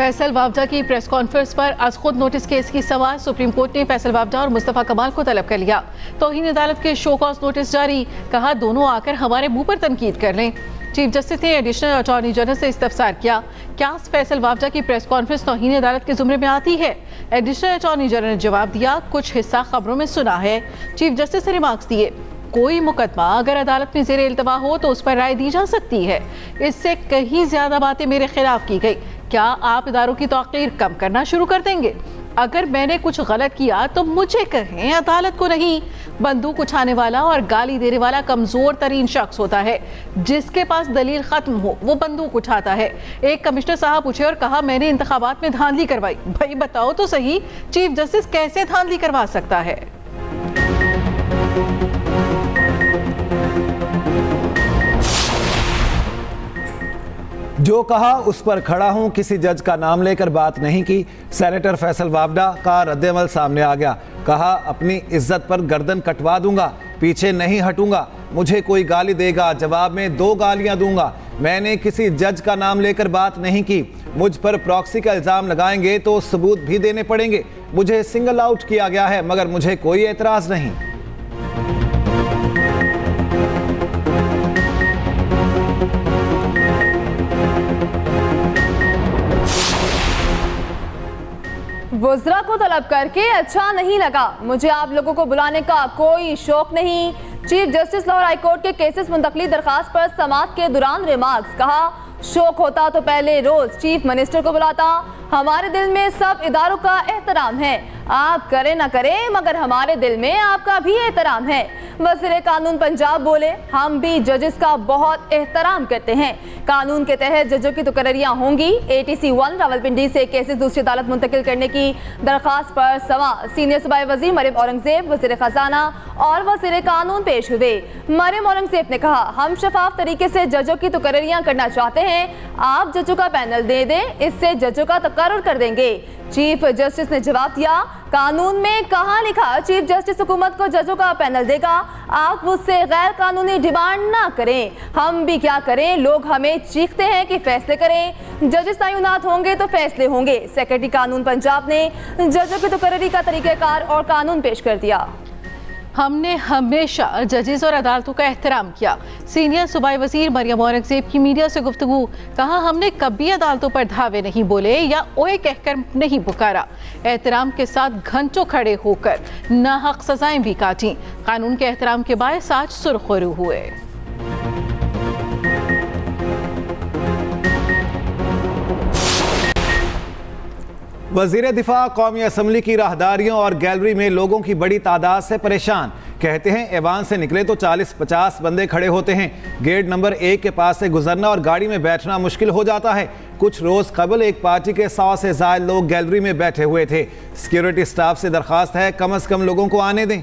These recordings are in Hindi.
फैसल वावडा की प्रेस कॉन्फ्रेंस पर आज खुद नोटिस केस की समाअत। सुप्रीम कोर्ट ने फैसल वावडा और मुस्तफा कमाल को तलब कर लिया। तौहीन अदालत के शो कॉज नोटिस जारी, कहा दोनों आकर हमारे मुंह पर तनकीद कर लें। चीफ जस्टिस ने एडिशनल अटॉर्नी जनरल से इस्तफसार किया, क्या फैसल वावडा की प्रेस कॉन्फ्रेंस तौहीन अदालत के जुमरे में आती है? एडिशनल अटॉर्नी जनरल ने जवाब दिया, कुछ हिस्सा खबरों में सुना है। चीफ जस्टिस ने रिमार्क्स दिए, कोई मुकदमा अगर अदालत में ज़ेरे इल्तवा हो तो उस पर राय दी जा सकती है। इससे कहीं ज्यादा बातें मेरे खिलाफ की गई। क्या आप इदारों की तौक़ीर कम करना शुरू कर देंगे? अगर मैंने कुछ गलत किया तो मुझे कहें, अदालत को नहीं। बंदूक उठाने वाला और गाली देने वाला कमजोर तरीन शख्स होता है। जिसके पास दलील खत्म हो वो बंदूक उठाता है। एक कमिश्नर साहब पूछे और कहा मैंने इंतखाबात में धांधली करवाई। भाई बताओ तो सही, चीफ जस्टिस कैसे धांधली करवा सकता है? जो कहा उस पर खड़ा हूं, किसी जज का नाम लेकर बात नहीं की। सेनेटर फैसल वावडा का रद्देमल सामने आ गया। कहा अपनी इज्जत पर गर्दन कटवा दूंगा, पीछे नहीं हटूंगा। मुझे कोई गाली देगा, जवाब में 2 गालियां दूंगा। मैंने किसी जज का नाम लेकर बात नहीं की। मुझ पर प्रॉक्सी का इल्ज़ाम लगाएंगे तो सबूत भी देने पड़ेंगे। मुझे सिंगल आउट किया गया है मगर मुझे कोई एतराज़ नहीं। वज़रा को तलब करके अच्छा नहीं लगा। मुझे आप लोगों को बुलाने का कोई शौक नहीं। Chief justice Lahore high court के केसेस मुंतकली दरखास्त पर समाअत के दौरान रिमार्क्स, कहा शौक होता तो पहले रोज चीफ मिनिस्टर को बुलाता। हमारे दिल में सब इदारों का एहतराम है। आप करें ना करें मगर हमारे दिल में आपका भी एहतराम है। वज़ीर कानून पंजाब बोले, हम भी जजेस का बहुत एहतराम करते हैं। कानून के तहत जजों की तकर्रियाँ होंगी। ATC 1 रावलपिंडी से केसेस दूसरी अदालत मुंतकिल करने की दरख्वास्त पर समाअत। सीनियर सूबाई वज़ीर मरियम औरंगज़ेब, वज़ीर ख़जाना और वज़ीर कानून पेश हुए। मरियम औरंगज़ेब ने कहा, हम शफाफ तरीके से जजों की तकर्रियाँ करना चाहते हैं। आप जजों का पैनल दे दें, इससे जजों का तकर्रुर कर देंगे। चीफ जस्टिस ने जवाब दिया, कानून में कहाँ लिखा चीफ जस्टिस हुकूमत को जजों का पैनल देगा? आप मुझसे गैर कानूनी डिमांड ना करें। हम भी क्या करें, लोग हमें चीखते हैं कि फैसले करें। जजेस तैनात होंगे तो फैसले होंगे। सेक्रेटरी कानून पंजाब ने जजों की तकर्री का तरीक़ाकार और कानून पेश कर दिया। हमने हमेशा जजेस और अदालतों का एहतराम किया। सीनियर सूबाई वज़ीर मरियम औरंगज़ेब की मीडिया से गुफ्तगू, कहा हमने कभी अदालतों पर धावे नहीं बोले या ओए कहकर नहीं पुकारा। एहतराम के साथ घंटों खड़े होकर नाहक सजाएं भी काटी। कानून के एहतराम के बायस आज सुर्खरू हुए। वज़ीर दिफा कौमी असम्बली की राहदारियों और गैलरी में लोगों की बड़ी तादाद से परेशान। कहते हैं ऐवान से निकले तो 40-50 बंदे खड़े होते हैं। गेट नंबर 1 के पास से गुजरना और गाड़ी में बैठना मुश्किल हो जाता है। कुछ रोज कबल एक पार्टी के 100 से ज़ायद लोग गैलरी में बैठे हुए थे। सिक्योरिटी स्टाफ से दरख्वास्त है कम से कम लोगों को आने दें।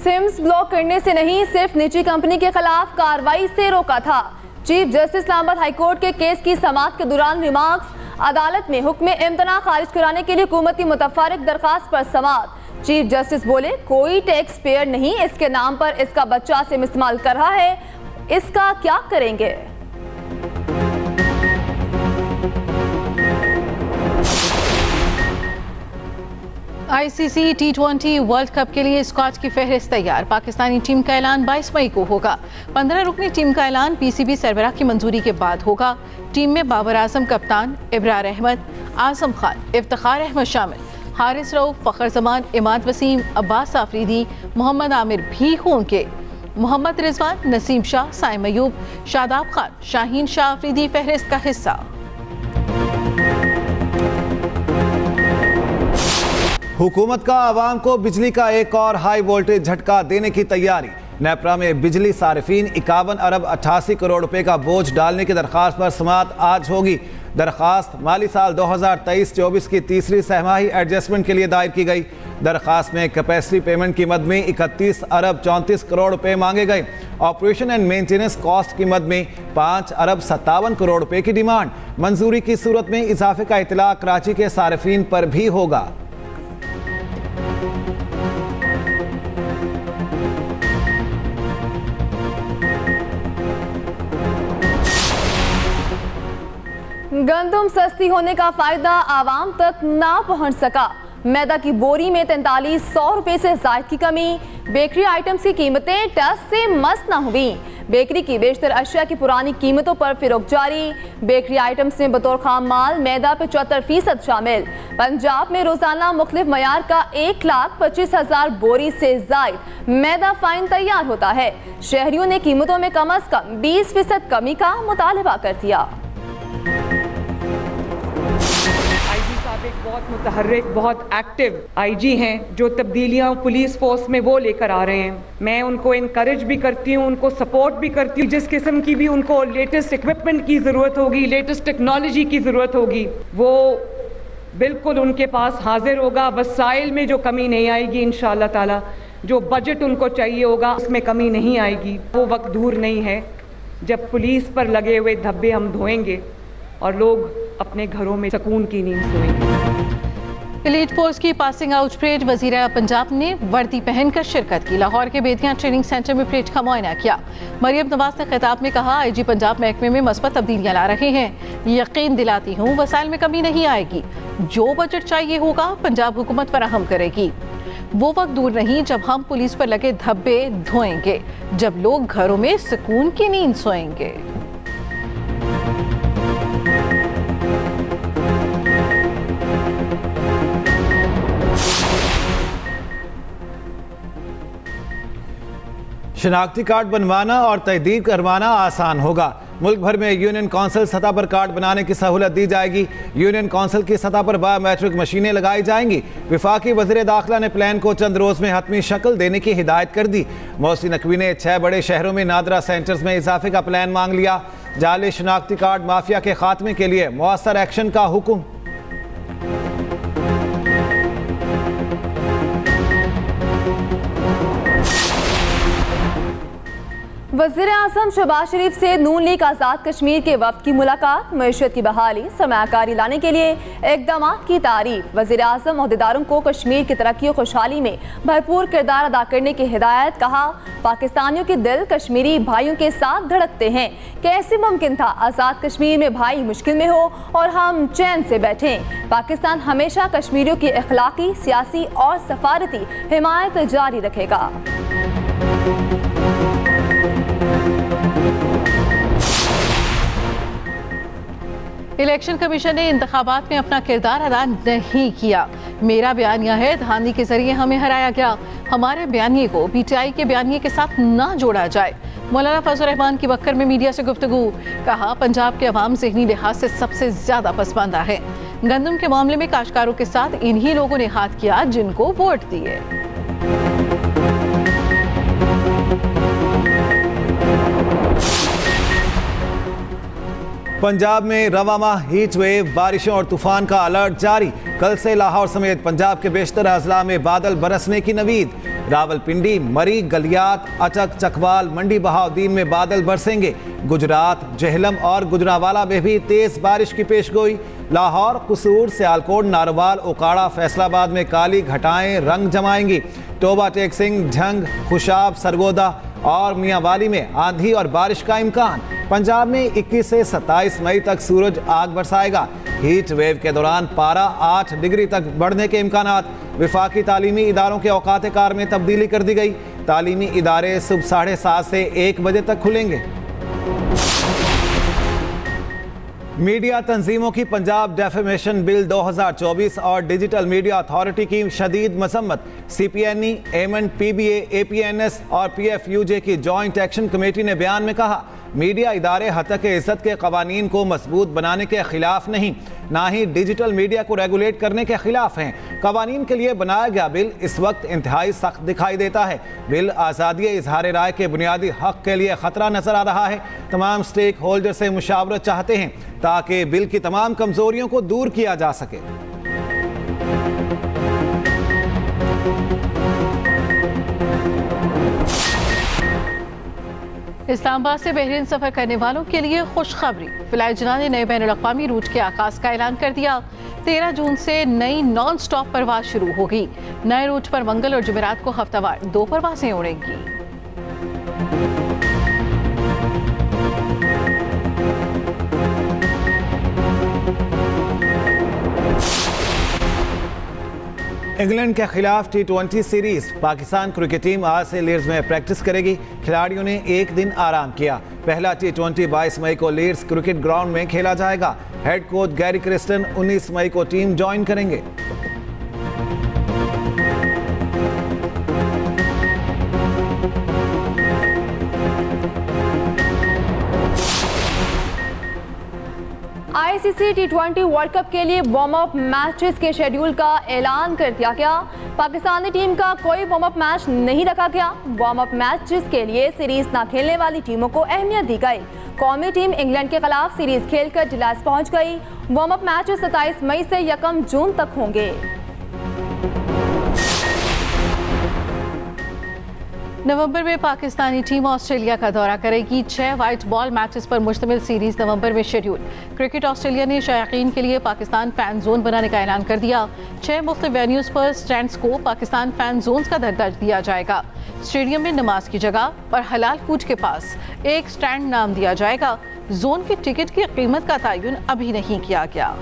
सिम्स ब्लॉक करने से नहीं, सिर्फ निजी कंपनी के खिलाफ कार्रवाई से रोका था। Chief justice Islamabad high court के केस की समाअत के दौरान रिमार्क्स, अदालत में हुक्म इम्तना खारिज कराने के लिए हुकूमती मुतफारिक दरखास्त पर समाअत। चीफ जस्टिस बोले, कोई टैक्स पेयर नहीं इसके नाम पर इसका बच्चा सिम इस्तेमाल कर रहा है, इसका क्या करेंगे? ICC T20 वर्ल्ड कप के लिए स्क्वाड की फहरिस्त तैयार। पाकिस्तानी टीम का ऐलान 22 मई को होगा। 15 रुकनी टीम का ऐलान PCB सरबराह की मंजूरी के बाद होगा। टीम में बाबर आजम कप्तान, इब्रार अहमद, आजम खान, इफ्तिखार अहमद शामिल। हारिस रऊफ, फखर जमान, इमाद वसीम, अब्बास आफरीदी, मोहम्मद आमिर भी होंगे। मोहम्मद रिजवान, नसीम शाह, साइम अयूब, शादाब खान, शाहीन शाह आफरीदी फहरिस्त का हिस्सा। हुकूमत का आवाम को बिजली का एक और हाई वोल्टेज झटका देने की तैयारी। नेपरा में बिजली सारिफीन 51 अरब 88 करोड़ रुपए का बोझ डालने की दरख्वास्त पर समाअत आज होगी। दरख्वास्त माली साल 2023-24 की तीसरी सहमाही एडजस्टमेंट के लिए दायर की गई। दरख्वास्त में कैपेसिटी पेमेंट की मद में 31 अरब 34 करोड़ रुपए मांगे गए। ऑपरेशन एंड मेंटेनेंस कॉस्ट की मद में 5 अरब 57 करोड़ रुपए की डिमांड। मंजूरी की सूरत में इजाफे का इतला कराची के सारिफीन पर भी होगा। गंदम सस्ती होने का फायदा आवाम तक ना पहुंच सका। मैदा की बोरी में 4300 रुपए से जायद की कमी। बेकरी आइटम्स की कीमतें टस से मस ना हुई। बेकरी की बेशतर अशिया की पुरानी कीमतों पर फिरोख्त जारी। बेकरी आइटम्स में बतौर खाम माल मैदा 75% शामिल। पंजाब में रोजाना मुख्तलिफ मयार का 1,25,000 बोरी से जायद मैदा फाइन तैयार होता है। शहरियों ने कीमतों में कम अज कम 20% कमी का मुतालबा कर दिया। एक बहुत मुतहर्रिक, बहुत एक्टिव आईजी हैं जो तब्दीलियां पुलिस फोर्स में वो लेकर आ रहे हैं। मैं उनको इनकरेज भी करती हूँ, उनको सपोर्ट भी करती हूँ। जिस किस्म की भी उनको लेटेस्ट इक्विपमेंट की ज़रूरत होगी, लेटेस्ट टेक्नोलॉजी की ज़रूरत होगी, वो बिल्कुल उनके पास हाजिर होगा। वसाइल में जो कमी नहीं आएगी इंशाअल्लाह ताला, जो बजट उनको चाहिए होगा उसमें कमी नहीं आएगी। वो वक्त दूर नहीं है जब पुलिस पर लगे हुए धब्बे हम धोएंगे और लोग अपने घरों में सुकून की नींद सोएंगे। एलीट फोर्स की पासिंग आउट परेड वज़ीर पंजाब ने वर्दी पहनकर शिरकत की। लाहौर के बेतियां ट्रेनिंग सेंटर में परेड का मुआयना किया। मरियम नवाज ने खिताब में कहा, आईजी पंजाब महकमे में मस्बत तब्दीलियां ला रहे हैं। यकीन दिलाती हूँ वसाइल में कमी नहीं आएगी। जो बजट चाहिए होगा पंजाब हुकूमत फराहम करेगी। वो वक्त दूर नहीं जब हम पुलिस पर लगे धब्बे धोएंगे, जब लोग घरों में सुकून की नींद सोएंगे। शनाख्ती कार्ड बनवाना और तजदीद करवाना आसान होगा। मुल्क भर में यूनियन कौंसिल सतह पर कार्ड बनाने की सहूलत दी जाएगी। यूनियन कौंसिल की सतह पर बायोमेट्रिक मशीनें लगाई जाएंगी। विफाकी वज़ीर दाखिला ने प्लान को चंद रोज़ में हतमी शक्ल देने की हिदायत कर दी। मोहसिन नकवी ने 6 बड़े शहरों में नादरा सेंटर्स में इजाफे का प्लान मांग लिया। जाली शनाख्ती कार्ड माफिया के खात्मे के लिए मौसर एक्शन का हुक्म। वज़ीर आज़म शहबाज शरीफ से नून लीग आज़ाद कश्मीर के वफ्द की मुलाकात। मईशत की बहाली, सरमायाकारी लाने के लिए इक़दाम की तारीफ। वज़ीर आज़म ओहदेदारों को कश्मीर की तरक्की और खुशहाली में भरपूर किरदार अदा करने की हिदायत। कहा, पाकिस्तानियों के दिल कश्मीरी भाइयों के साथ धड़कते हैं। कैसे मुमकिन था आज़ाद कश्मीर में भाई मुश्किल में हो और हम चैन से बैठें। पाकिस्तान हमेशा कश्मीरियों की अखलाकी, सियासी और सफारती हिमायत जारी रखेगा। इलेक्शन कमीशन ने इंतखाबात में अपना किरदार अदा नहीं किया। मेरा बयानिया है, धांधली के जरिए हमें हराया गया। हमारे बयानिए को पीटीआई के बयानिए के साथ ना जोड़ा जाए। मौलाना फजल रहमान की बक्कर में मीडिया से गुफ्तगू। कहा, पंजाब के अवाम ज़हनी लिहाज से सबसे ज्यादा पसमानदा है। गंदम के मामले में काश्तकारों के साथ इन्हीं लोगों ने हाथ किया जिनको वोट दिए। पंजाब में रवामा हीट वेव, बारिशों और तूफान का अलर्ट जारी। कल से लाहौर समेत पंजाब के बेशतर अजला में बादल बरसने की नवीद। रावलपिंडी, मरी, गलियात, अटक, चकवाल, मंडी बहाउद्दीन में बादल बरसेंगे। गुजरात, जेहलम और गुजरावाला में भी तेज बारिश की पेशगोई। लाहौर, कसूर, सियालकोट, नारवाल, ओकाड़ा, फैसलाबाद में काली घटाएं रंग जमाएंगी। टोबा, टेकसिंग, झंग, खुशाब, सरगोदा और मियांवाली में आंधी और बारिश का इम्कान। पंजाब में 21 से 27 मई तक सूरज आग बरसाएगा। हीट वेव के दौरान पारा 8 डिग्री तक बढ़ने के इम्कानात। विफाकी तालीमी इदारों के औकात कार में तब्दीली कर दी गई। तालीमी इदारे सुबह 7:30 से 1 बजे तक खुलेंगे। मीडिया तंजीमों की पंजाब डेफेमेशन बिल 2024 और डिजिटल मीडिया अथॉरिटी की शदीद मसम्मत। CPNE, एमन, PBA, APNS और PFUJ की जॉइंट एक्शन कमेटी ने बयान में कहा, मीडिया इदारे हतक इज़्ज़त के कवानीन को मजबूत बनाने के खिलाफ नहीं, ना ही डिजिटल मीडिया को रेगुलेट करने के खिलाफ हैं। कवानीन के लिए बनाया गया बिल इस वक्त इंतहाई सख्त दिखाई देता है। बिल आज़ादी इजहार राय के बुनियादी हक के लिए खतरा नजर आ रहा है। तमाम स्टेक होल्डर से मुशावरत चाहते हैं ताकि बिल की तमाम कमजोरियों को दूर किया जा सके। इस्लामाबाद से बहरीन सफर करने वालों के लिए खुशखबरी। फ्लाई जना ने नए बैनुल-अक़वामी रूट के आगाज का ऐलान कर दिया। 13 जून से नई नॉन स्टॉप परवाज शुरू होगी। नए रूट पर मंगल और जुमेरात को हफ्तावार 2 परवाजें उड़ेंगी। इंग्लैंड के खिलाफ T20 series. Pakistan cricket team आज से लीड्स में प्रैक्टिस करेगी। खिलाड़ियों ने एक दिन आराम किया। पहला T20 22 मई को लीड्स क्रिकेट ग्राउंड में खेला जाएगा। हेड कोच गैरी क्रिस्टन 19 मई को टीम ज्वाइन करेंगे। आईसीसी T20 वर्ल्ड कप के लिए वार्म अप मैचेस के शेड्यूल का ऐलान कर दिया गया। पाकिस्तानी टीम का कोई वार्म अप मैच नहीं रखा गया। वार्म अप मैचेस के लिए सीरीज ना खेलने वाली टीमों को अहमियत दी गई। कौमी टीम इंग्लैंड के खिलाफ सीरीज खेलकर डलास पहुंच गई। वार्म अप मैचेस 27 मई से 1 जून तक होंगे। नवंबर में पाकिस्तानी टीम ऑस्ट्रेलिया का दौरा करेगी। 6 वाइट बॉल मैचेस पर मुश्तमिल सीरीज नवंबर में शेड्यूल। क्रिकेट ऑस्ट्रेलिया ने शायकीन के लिए पाकिस्तान फैन जोन बनाने का ऐलान कर दिया। 6 मुख्तलिफ वेन्यूज पर स्टैंड्स को पाकिस्तान फैन जोन्स का दर्जा दिया जाएगा। स्टेडियम में नमाज की जगह और हलाल फूड के पास एक स्टैंड नाम दिया जाएगा। जोन की टिकट की कीमत का तयन अभी नहीं किया गया।